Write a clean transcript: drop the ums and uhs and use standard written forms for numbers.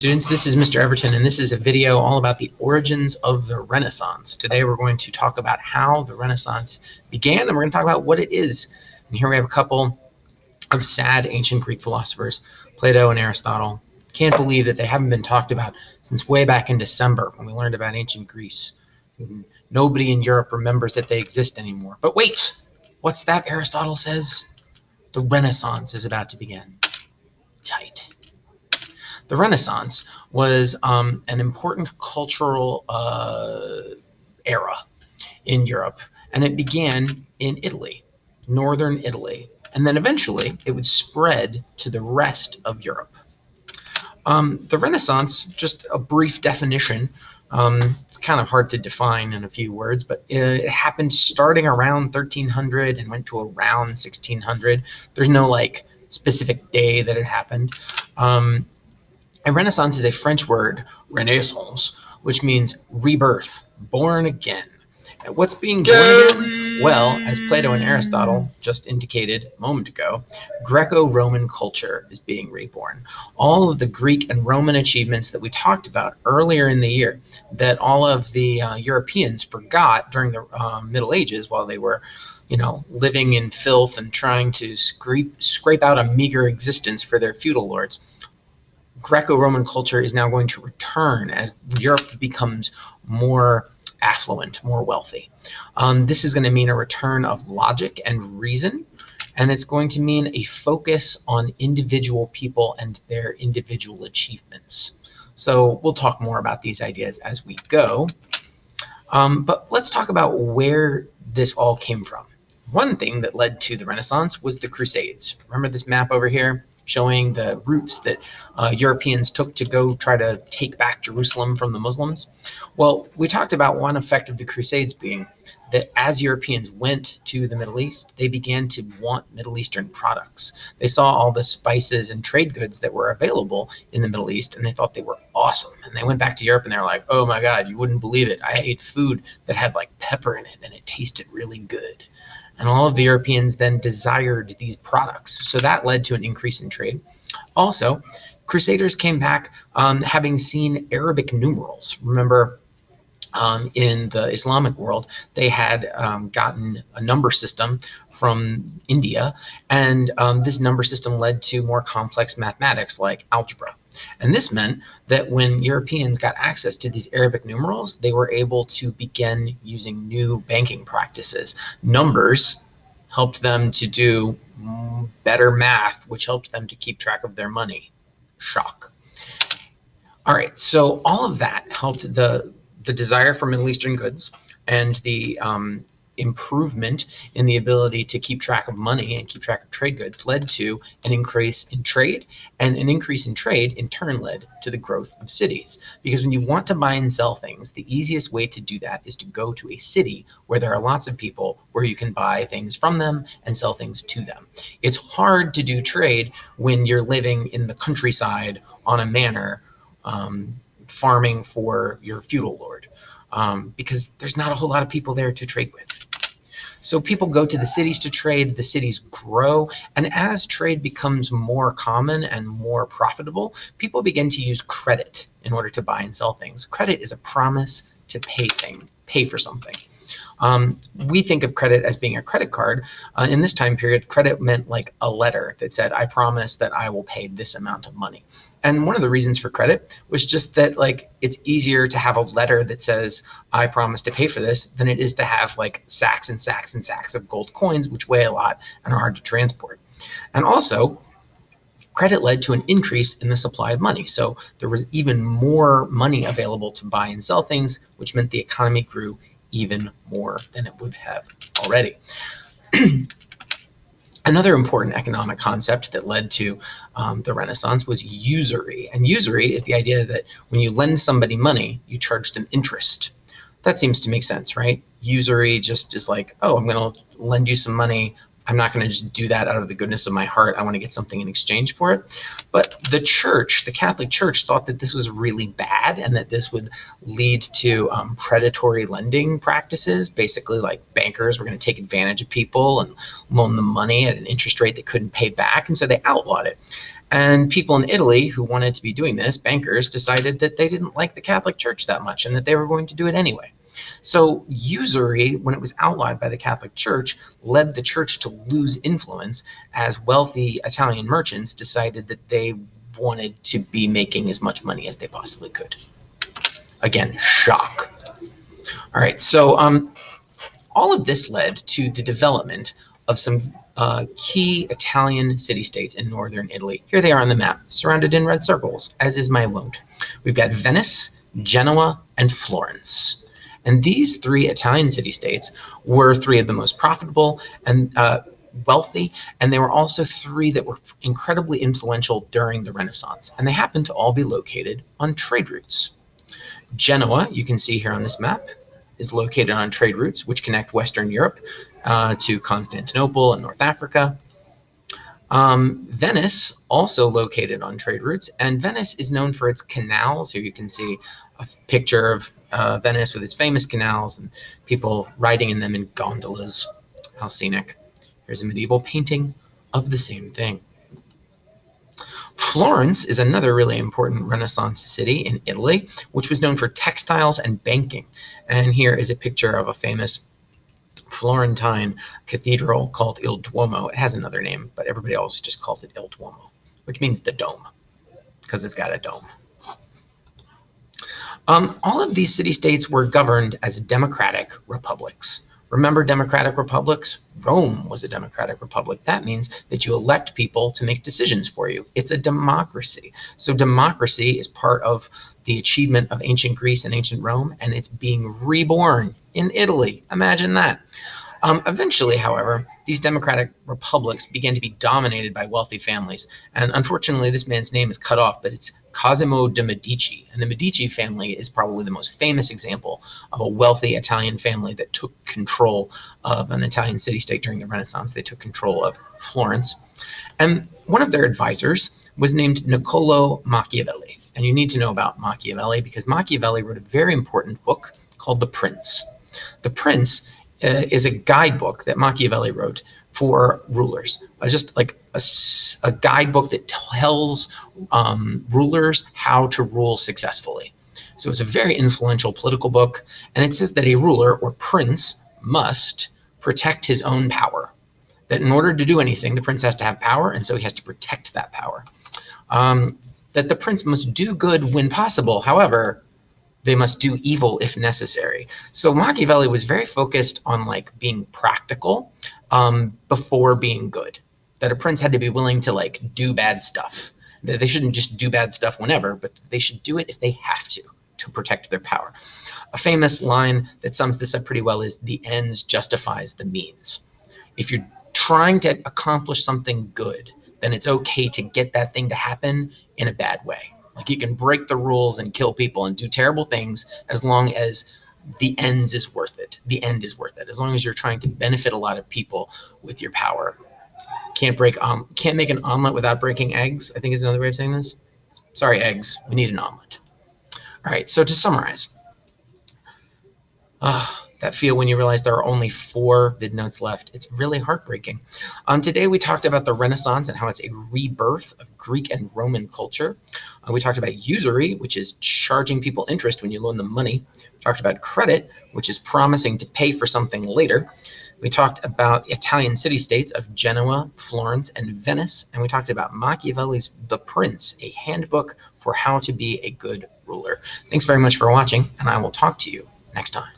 Students, this is Mr. Everton, and this is a video all about the origins of the Renaissance. Today we're going to talk about how the Renaissance began, and we're going to talk about what it is. And here we have a couple of sad ancient Greek philosophers, Plato and Aristotle. Can't believe that they haven't been talked about since way back in December when we learned about ancient Greece. Nobody in Europe remembers that they exist anymore. But wait, what's that Aristotle says? The Renaissance is about to begin. Tight. The Renaissance was an important cultural era in Europe, and it began in Italy, northern Italy, and then eventually it would spread to the rest of Europe. The Renaissance, just a brief definition, it's kind of hard to define in a few words, but it happened starting around 1300 and went to around 1600. There's no specific day that it happened. And Renaissance is a French word, renaissance, which means rebirth, born again. And what's being born again? Well, as Plato and Aristotle just indicated a moment ago, Greco-Roman culture is being reborn. All of the Greek and Roman achievements that we talked about earlier in the year, that all of the Europeans forgot during the Middle Ages while they were living in filth and trying to scrape out a meager existence for their feudal lords. Greco-Roman culture is now going to return as Europe becomes more affluent, more wealthy. This is going to mean a return of logic and reason, and it's going to mean a focus on individual people and their individual achievements. So we'll talk more about these ideas as we go, but let's talk about where this all came from. One thing that led to the Renaissance was the Crusades. Remember this map over here showing the routes that Europeans took to go try to take back Jerusalem from the Muslims? Well, we talked about one effect of the Crusades being that as Europeans went to the Middle East, they began to want Middle Eastern products. They saw all the spices and trade goods that were available in the Middle East, and they thought they were awesome. And they went back to Europe and they were like, oh my God, you wouldn't believe it. I ate food that had pepper in it and it tasted really good. And all of the Europeans then desired these products. So that led to an increase in trade. Also, Crusaders came back having seen Arabic numerals. Remember, in the Islamic world, they had gotten a number system from India, and this number system led to more complex mathematics like algebra. And this meant that when Europeans got access to these Arabic numerals, they were able to begin using new banking practices. Numbers helped them to do better math, which helped them to keep track of their money. Shock. All right, so all of that helped the desire for Middle Eastern goods and the improvement in the ability to keep track of money and keep track of trade goods led to an increase in trade, and an increase in trade in turn led to the growth of cities. Because when you want to buy and sell things, the easiest way to do that is to go to a city where there are lots of people where you can buy things from them and sell things to them. It's hard to do trade when you're living in the countryside on a manor, farming for your feudal lord, because there's not a whole lot of people there to trade with. So people go to the cities to trade, the cities grow, and as trade becomes more common and more profitable, people begin to use credit in order to buy and sell things. Credit is a promise to pay for something. We think of credit as being a credit card. In this time period, credit meant a letter that said, I promise that I will pay this amount of money. And one of the reasons for credit was just that it's easier to have a letter that says, I promise to pay for this, than it is to have sacks and sacks and sacks of gold coins, which weigh a lot and are hard to transport. And also, credit led to an increase in the supply of money. So there was even more money available to buy and sell things, which meant the economy grew even more than it would have already. Another important economic concept that led to the Renaissance was usury. And usury is the idea that when you lend somebody money, you charge them interest. That seems to make sense, right? Usury just is oh, I'm going to lend you some money, I'm not going to just do that out of the goodness of my heart. I want to get something in exchange for it. But the church, the Catholic Church, thought that this was really bad and that this would lead to predatory lending practices. Basically, like bankers were going to take advantage of people and loan them money at an interest rate they couldn't pay back. And so they outlawed it. And people in Italy who wanted to be doing this, bankers, decided that they didn't like the Catholic Church that much and that they were going to do it anyway. So usury, when it was outlawed by the Catholic Church, led the church to lose influence as wealthy Italian merchants decided that they wanted to be making as much money as they possibly could. Again, shock. All right, so all of this led to the development of some key Italian city-states in northern Italy. Here they are on the map, surrounded in red circles, as is my wound. We've got Venice, Genoa, and Florence. And these three Italian city-states were three of the most profitable and wealthy, and they were also three that were incredibly influential during the Renaissance. And they happened to all be located on trade routes. Genoa, you can see here on this map, is located on trade routes which connect Western Europe to Constantinople and North Africa. Venice, also located on trade routes, and Venice is known for its canals. Here you can see a picture of Venice with its famous canals and people riding in them in gondolas. How scenic. Here's a medieval painting of the same thing. Florence is another really important Renaissance city in Italy, which was known for textiles and banking. And here is a picture of a famous Florentine cathedral called Il Duomo. It has another name, but everybody else just calls it Il Duomo, which means the dome, because it's got a dome. All of these city-states were governed as democratic republics. Remember democratic republics? Rome was a democratic republic. That means that you elect people to make decisions for you. It's a democracy. So democracy is part of the achievement of ancient Greece and ancient Rome, and it's being reborn in Italy. Imagine that. Eventually, however, these democratic republics began to be dominated by wealthy families. And unfortunately, this man's name is cut off, but it's Cosimo de' Medici. And the Medici family is probably the most famous example of a wealthy Italian family that took control of an Italian city-state during the Renaissance. They took control of Florence. And one of their advisors was named Niccolò Machiavelli. And you need to know about Machiavelli because Machiavelli wrote a very important book called The Prince. The Prince is a guidebook that Machiavelli wrote for rulers, just like a guidebook that tells rulers how to rule successfully. So it's a very influential political book, and it says that a ruler or prince must protect his own power. That in order to do anything, the prince has to have power, and so he has to protect that power. That the prince must do good when possible, however, they must do evil if necessary. So Machiavelli was very focused on like being practical before being good. That a prince had to be willing to like do bad stuff. That they shouldn't just do bad stuff whenever, but they should do it if they have to protect their power. A famous line that sums this up pretty well is the ends justifies the means. If you're trying to accomplish something good, then it's okay to get that thing to happen in a bad way. Like you can break the rules and kill people and do terrible things as long as the ends is worth it. The end is worth it. As long as you're trying to benefit a lot of people with your power. Can't make an omelet without breaking eggs, I think is another way of saying this. Sorry, eggs. We need an omelet. All right, so to summarize. That feel when you realize there are only 4 vid notes left. It's really heartbreaking. Today we talked about the Renaissance and how it's a rebirth of Greek and Roman culture. We talked about usury, which is charging people interest when you loan them money. We talked about credit, which is promising to pay for something later. We talked about Italian city-states of Genoa, Florence, and Venice. And we talked about Machiavelli's The Prince, a handbook for how to be a good ruler. Thanks very much for watching, and I will talk to you next time.